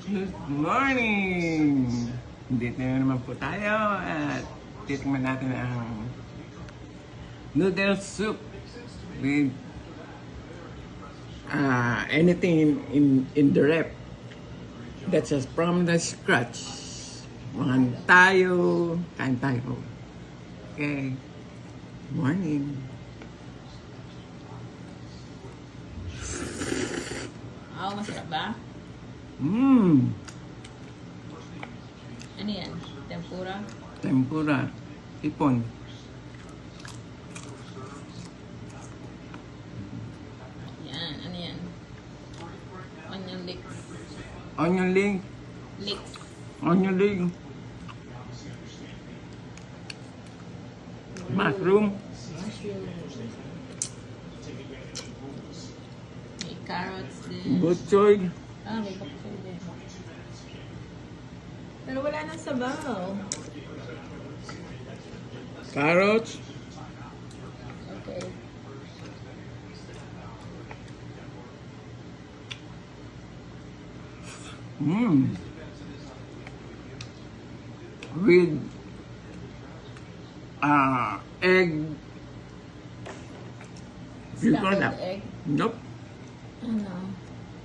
Good morning! Dito na naman po tayo at titikman natin ang noodle soup with anything in the rep. That's just from the scratch. Mga tayo, kain tayo. Okay. Morning. Masarap ba? Ano yan? Tempura? Tempura. Ipon. Yan. Ano yan? Onion leeks. Onion ring. Leeks. Onion ring. Mushroom. Mushroom. May carrots din. Butchoy. May baksoy din. Pero wala nang sabaw. Carrots. Okay. With egg. You call that? Egg. Nope. Ano?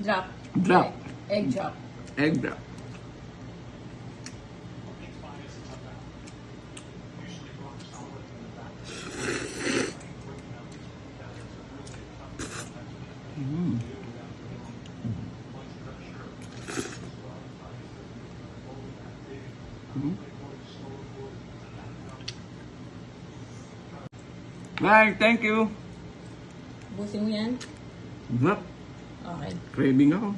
Drop. Drop. Egg drop. Egg drop. Bye, thank you. Busin mo yan? Yup. Okay. Craving ako.